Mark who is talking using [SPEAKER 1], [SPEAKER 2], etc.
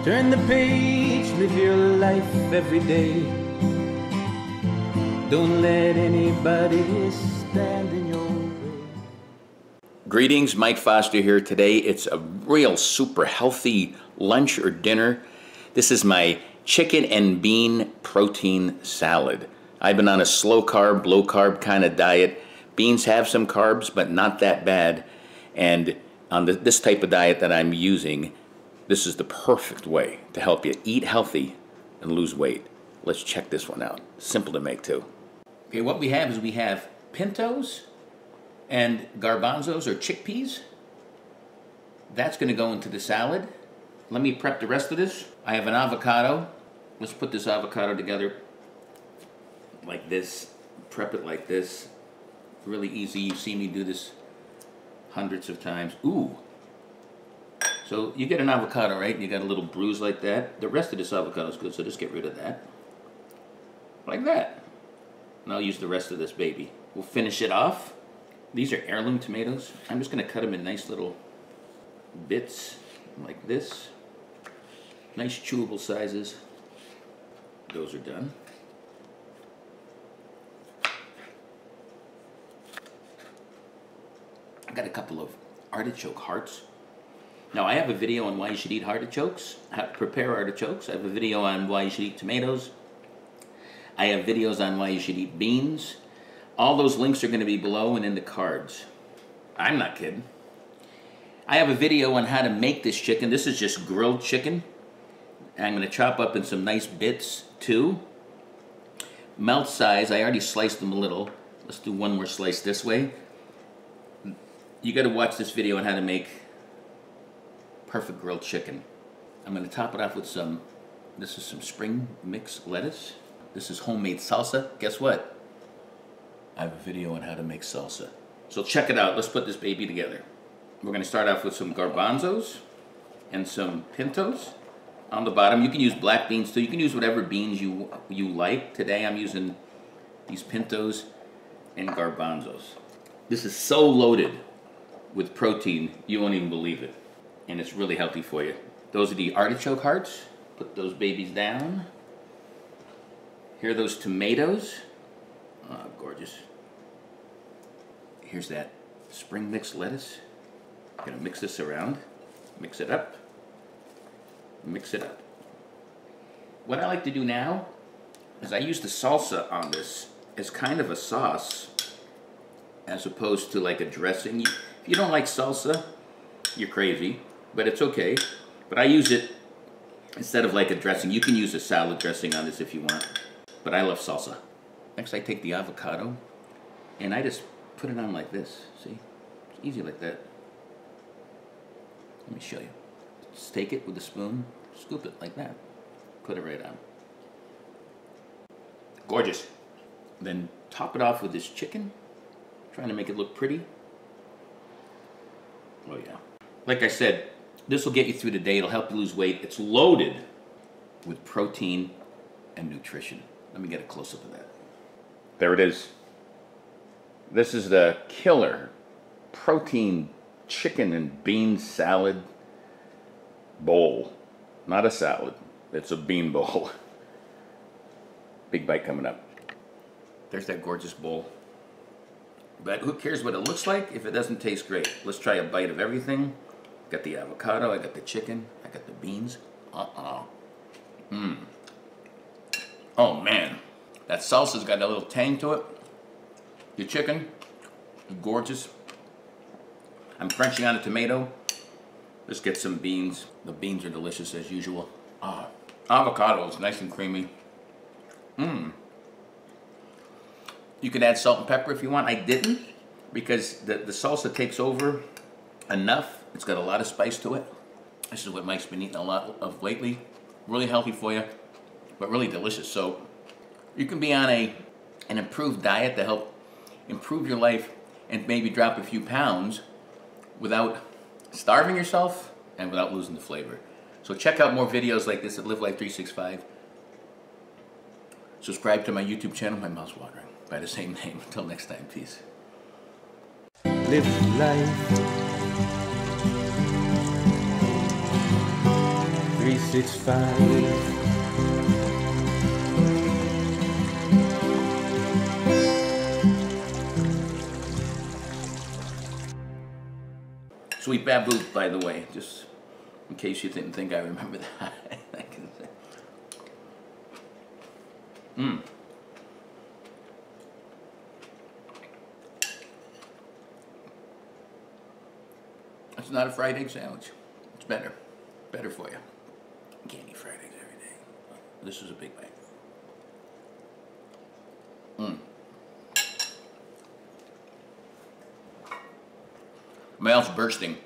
[SPEAKER 1] Turn the page, live your life every day. Don't let anybody stand in your way.
[SPEAKER 2] Greetings, Mike Foster here. Today it's a real super healthy lunch or dinner. This is my chicken and bean protein salad. I've been on a slow carb, low carb kind of diet. Beans have some carbs, but not that bad. And on this type of diet that I'm using, this is the perfect way to help you eat healthy and lose weight. Let's check this one out. Simple to make too. Okay, what we have is we have pintos and garbanzos or chickpeas. That's going to go into the salad. Let me prep the rest of this. I have an avocado. Let's put this avocado together like this. Prep it like this. Really easy. You've seen me do this hundreds of times. Ooh. So you get an avocado, right? You got a little bruise like that. The rest of this avocado is good, so just get rid of that. Like that. And I'll use the rest of this baby. We'll finish it off. These are heirloom tomatoes. I'm just going to cut them in nice little bits like this. Nice chewable sizes. Those are done. I got a couple of artichoke hearts. Now I have a video on why you should eat artichokes, how to prepare artichokes. I have a video on why you should eat tomatoes. I have videos on why you should eat beans. All those links are going to be below and in the cards. I'm not kidding. I have a video on how to make this chicken. This is just grilled chicken. I'm going to chop up in some nice bits too. Melt size, I already sliced them a little. Let's do one more slice this way. You got to watch this video on how to make perfect grilled chicken. I'm going to top it off with this is some spring mix lettuce. This is homemade salsa. Guess what? I have a video on how to make salsa. So check it out. Let's put this baby together. We're going to start off with some garbanzos and some pintos on the bottom. You can use black beans too. You can use whatever beans you like. Today I'm using these pintos and garbanzos. This is so loaded with protein, you won't even believe it. And it's really healthy for you. Those are the artichoke hearts. Put those babies down. Here are those tomatoes. Oh, gorgeous. Here's that spring mix lettuce. I'm gonna mix this around. Mix it up. Mix it up. What I like to do now is I use the salsa on this as kind of a sauce as opposed to like a dressing. If you don't like salsa, you're crazy. But it's okay. But I use it instead of like a dressing. You can use a salad dressing on this if you want. But I love salsa. Next I take the avocado and I just put it on like this. See? It's easy like that. Let me show you. Just take it with a spoon, scoop it like that. Put it right on. Gorgeous. Then top it off with this chicken. Trying to make it look pretty. Oh yeah. Like I said, this will get you through the day. It'll help you lose weight. It's loaded with protein and nutrition. Let me get a close-up of that. There it is. This is the killer protein chicken and bean salad bowl. Not a salad. It's a bean bowl. Big bite coming up. There's that gorgeous bowl. But who cares what it looks like if it doesn't taste great? Let's try a bite of everything. Got the avocado, I got the chicken, I got the beans. Oh man, that salsa's got a little tang to it. The chicken, gorgeous. I'm crunching on a tomato. Let's get some beans. The beans are delicious as usual. Avocado is nice and creamy. You could add salt and pepper if you want. I didn't because the salsa takes over enough. It's got a lot of spice to it. This is what Mike's been eating a lot of lately. Really healthy for you, but really delicious. So you can be on an improved diet to help improve your life and maybe drop a few pounds without starving yourself and without losing the flavor. So check out more videos like this at Live Life 365. Subscribe to my YouTube channel, my mouth's watering, by the same name. Until next time, peace.
[SPEAKER 1] Live life 365.
[SPEAKER 2] Sweet Baboot, by the way, just in case you didn't think I remember that. I can say. It's not a fried egg sandwich. It's better. Better for you. You can't eat fried eggs every day. This is a big bite. My mouth's bursting.